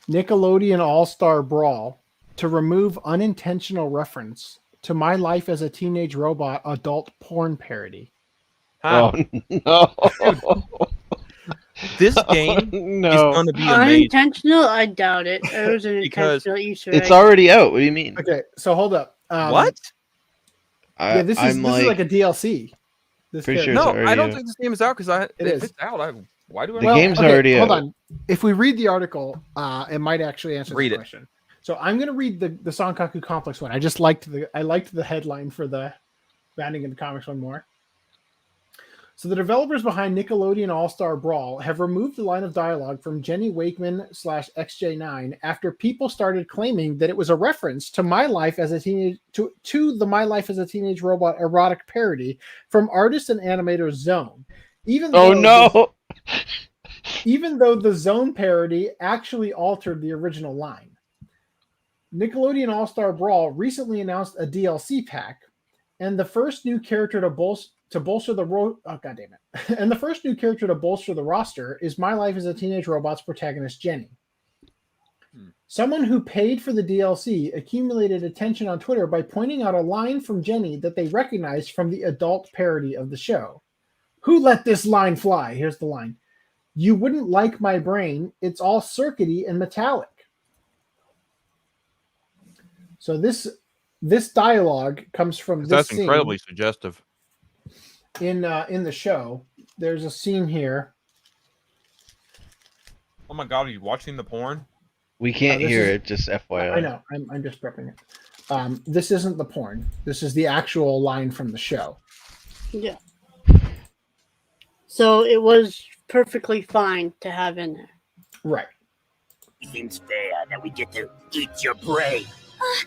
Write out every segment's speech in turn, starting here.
Nickelodeon All-Star Brawl to remove unintentional reference to My Life as a Teenage Robot adult porn parody. How? Oh no! Dude, this game is No, going to be amazing Unintentional? I doubt it. It was an Because intentional Easter egg. it's already out. What do you mean? Okay, so hold up. what? Yeah, this is I'm like a DLC. This Pretty character. sure it's No, already I don't out. think this game is out because It if is. it's out, why do I? The game's okay, already hold out. on. If we read the article, it might actually answer Read the it. question. So I'm going to read the Sankaku Complex one. I just liked the headline for the Banding into Comics one more. So the developers behind Nickelodeon All-Star Brawl have removed the line of dialogue from Jenny Wakeman /XJ9 after people started claiming that it was a reference to My Life as a Teenage to the My Life as a Teenage Robot erotic parody from artist and animator Zone. Even though the Zone parody actually altered the original line. Nickelodeon All-Star Brawl recently announced a DLC pack, and the first new character to bolster the and the first new character to bolster the roster is My Life as a Teenage Robot's protagonist Jenny. Someone who paid for the DLC accumulated attention on Twitter by pointing out a line from Jenny that they recognized from the adult parody of the show. Who let this line fly? Here's the line. You wouldn't like my brain. It's all circuity and metallic. So this dialogue comes from this That's scene incredibly suggestive. in the show. There's a scene here. Oh my god, are you watching the porn? We can't this hear is- it. Just FYI. I know. I'm just prepping it. This isn't the porn. This is the actual line from the show. Yeah. So it was perfectly fine to have in there. Right. Seems fair that we get to eat your brain.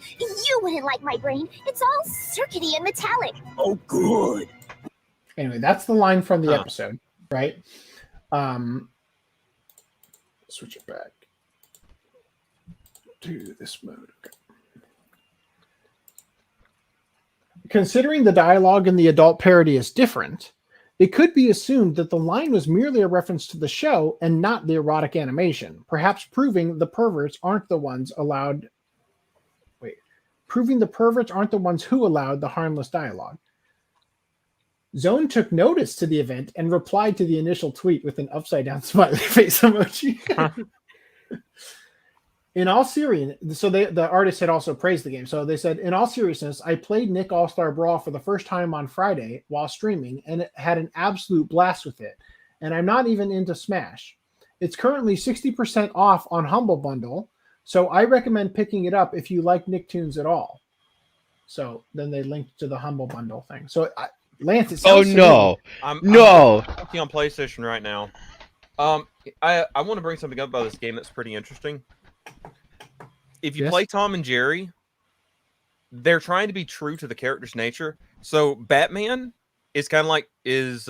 You wouldn't like my brain. It's all circuity and metallic. Oh, good. Anyway, that's the line from the episode, right? Switch it back to this mode. Okay. Considering the dialogue in the adult parody is different, it could be assumed that the line was merely a reference to the show and not the erotic animation, perhaps proving the perverts aren't the ones who allowed the harmless dialogue. Zone took notice to the event and replied to the initial tweet with an upside-down smiley face emoji. In all seriousness, so the artist had also praised the game. So they said, in all seriousness, I played Nick All-Star Brawl for the first time on Friday while streaming and had an absolute blast with it. And I'm not even into Smash. It's currently 60% off on Humble Bundle, so I recommend picking it up if you like Nicktoons at all. So then they linked to the Humble Bundle thing. So Lance, it sounds I'm no! looking on PlayStation right now. I want to bring something up about this game that's pretty interesting. If you play Tom and Jerry, they're trying to be true to the character's nature. So Batman is kind of like it's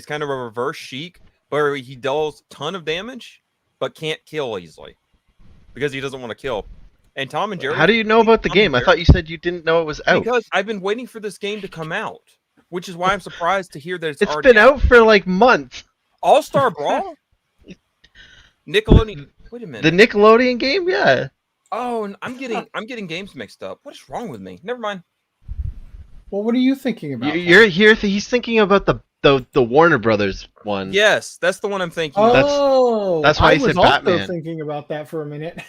kind of a reverse Sheik, where he does a ton of damage but can't kill easily because he doesn't want to kill. And Tom and Jerry. How do you know about the game? I thought you said you didn't know it was out. Because I've been waiting for this game to come out, which is why I'm surprised to hear that it's It's already been out for like months. All-Star Brawl? Nickelodeon. Wait a minute. The Nickelodeon game, yeah. Oh, and I'm getting games mixed up. What is wrong with me? Never mind. Well, what are you thinking about? You're here. He's thinking about the Warner Brothers one. Yes, that's the one I'm thinking. Oh, that's why I he said was also Batman. thinking about that for a minute.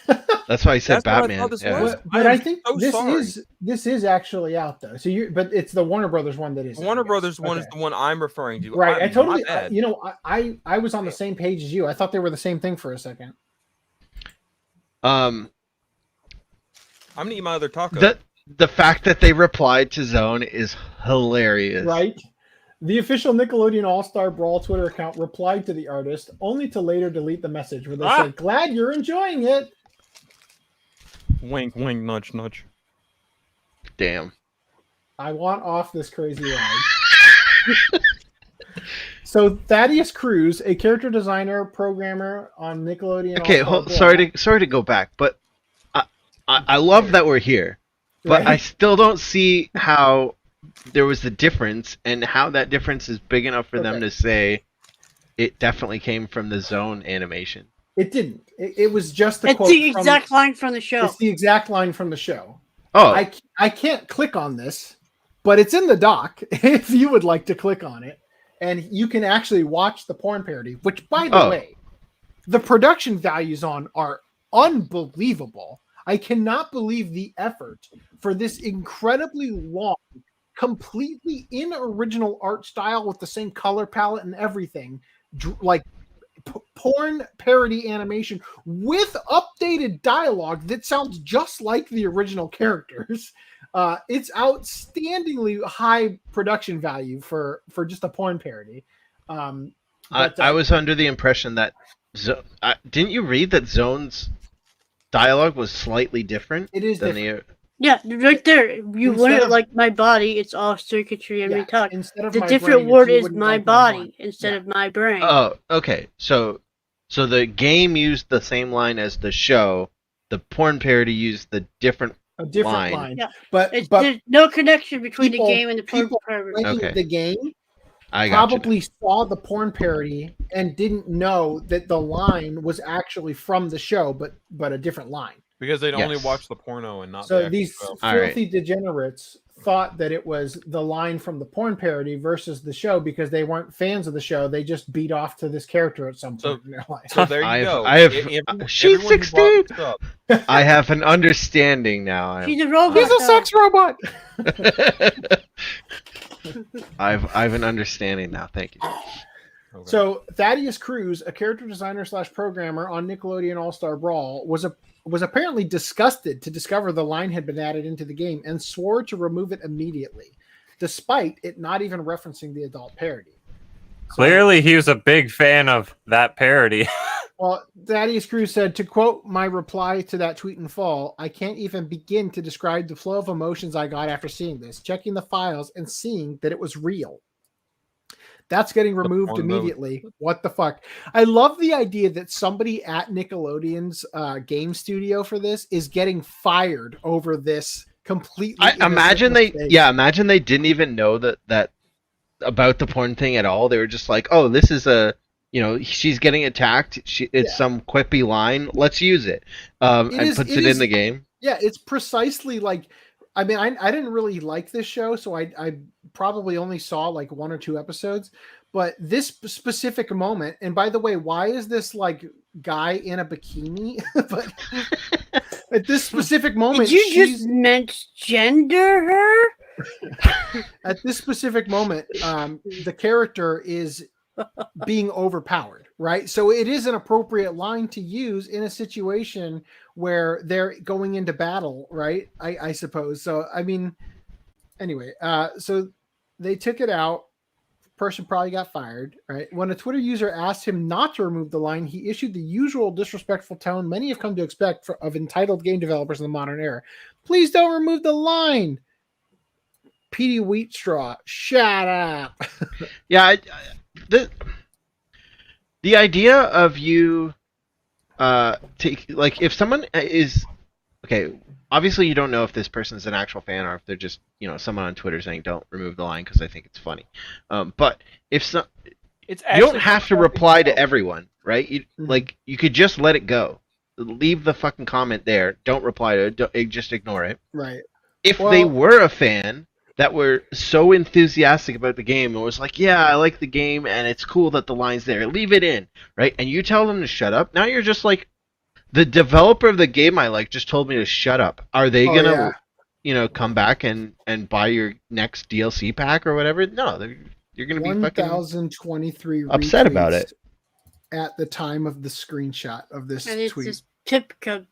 That's why he said That's what I Batman. thought this yeah. was. But I'm I think so sorry. this is actually out though. So but it's the Warner Brothers one that is. Warner Brothers one is the one I'm referring to. Right. I totally. My bad. I was on the same page as you. I thought they were the same thing for a second. I'm gonna eat my other taco. The fact that they replied to Zone is hilarious. Right. The official Nickelodeon All-Star Brawl Twitter account replied to the artist, only to later delete the message where they said, "Glad you're enjoying it." Wink, wink, nudge, nudge. Damn. I want off this crazy ride. So Thaddeus Cruz, a character designer, programmer on Nickelodeon. Okay, sorry to go back, but I love that we're here, but Right. I still don't see how there was the difference and how that difference is big enough for them to say it definitely came from the Zone animation. It didn't. It was just the It's quote. the exact line from the show. It's the exact line from the show. Oh, I can't click on this, but it's in the doc if you would like to click on it. And you can actually watch the porn parody, which, by the way, the production values on are unbelievable. I cannot believe the effort for this incredibly long, completely unoriginal art style with the same color palette and everything, like porn parody animation with updated dialogue that sounds just like the original characters. It's outstandingly high production value for just a porn parody. I was under the impression that didn't you read that Zone's dialogue was slightly different? It is different. Yeah, right there. You wouldn't like my body. It's all circuitry and retard. The different word is my body instead of my brain. Oh, okay. So the game used the same line as the show. The porn parody used a different line. Yeah, but there's no connection between the game and the porn parody. Okay. The game I probably saw the porn parody and didn't know that the line was actually from the show, but a different line. Because they'd only watch the porno and not. So these filthy degenerates thought that it was the line from the porn parody versus the show because they weren't fans of the show. They just beat off to this character at some point in their life. So there you go. She's 16. I have an understanding now. She's a robot. He's a sex robot. I have an understanding now. Thank you. Okay. So Thaddeus Cruz, a character designer / programmer on Nickelodeon All-Star Brawl, was apparently disgusted to discover the line had been added into the game and swore to remove it immediately, despite it not even referencing the adult parody. Clearly, he was a big fan of that parody. Well, Thaddeus Cruz said, to quote my reply to that tweet in fall, I can't even begin to describe the flow of emotions I got after seeing this, checking the files and seeing that it was real. That's getting removed immediately. What the fuck? I love the idea that somebody at Nickelodeon's game studio for this is getting fired over this completely. Imagine they didn't even know that about the porn thing at all. They were just like, oh, this is she's getting attacked. It's some quippy line. Let's use it. And puts it in the game. Yeah, it's precisely like. I mean, I didn't really like this show, so I probably only saw like 1 or 2 episodes. But this specific moment, and by the way, why is this like guy in a bikini? But at this specific moment, did you just gender her? At this specific moment, the character is being overpowered, right? So it is an appropriate line to use in a situation where they're going into battle, right? I suppose. So, I mean, anyway, so they took it out. Person probably got fired, right? When a Twitter user asked him not to remove the line, he issued the usual disrespectful tone many have come to expect of entitled game developers in the modern era. Please don't remove the line. Petey Wheatstraw, shut up. Yeah, the idea of you if someone is okay, obviously you don't know if this person's an actual fan or if they're just someone on Twitter saying don't remove the line because I think it's funny. But if you don't have to reply to everyone, right? You could just let it go, leave the fucking comment there, don't reply to it, just ignore it. Right. If they were a fan that were so enthusiastic about the game and was like, yeah, I like the game and it's cool that the line's there, leave it in, right? And you tell them to shut up. Now you're just like, the developer of the game I like just told me to shut up. Are they gonna, come back and buy your next DLC pack or whatever? No, you're gonna be fucking 1,023 upset about it at the time of the screenshot of this and it's tweet. this typical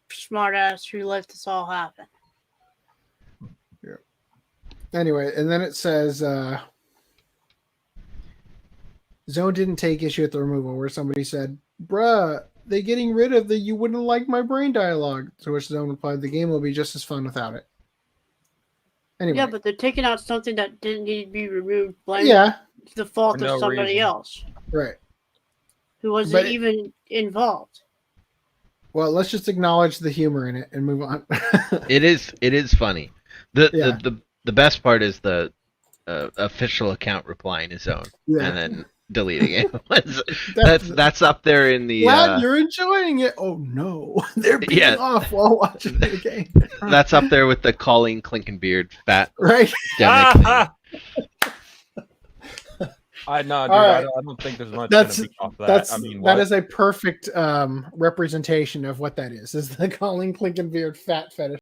smartass who let this all happen. Anyway, and then it says Zone didn't take issue at the removal, where somebody said, bruh, they getting rid of the you wouldn't like my brain dialogue. To which Zone replied, the game will be just as fun without it. Anyway. Yeah, but they're taking out something that didn't need to be removed. It's the fault of somebody else. Right. Who wasn't even involved. Well, let's just acknowledge the humor in it and move on. It is funny. The best part is the official account replying his own, and then deleting it. that's up there in the. Glad you're enjoying it. Oh no, they're beating off while watching the game. That's up there with the Colleen Clinkenbeard fat. Right. I don't think there's much going to be off that. I mean, that is a perfect representation of what that is the Colleen Clinkenbeard fat fetish.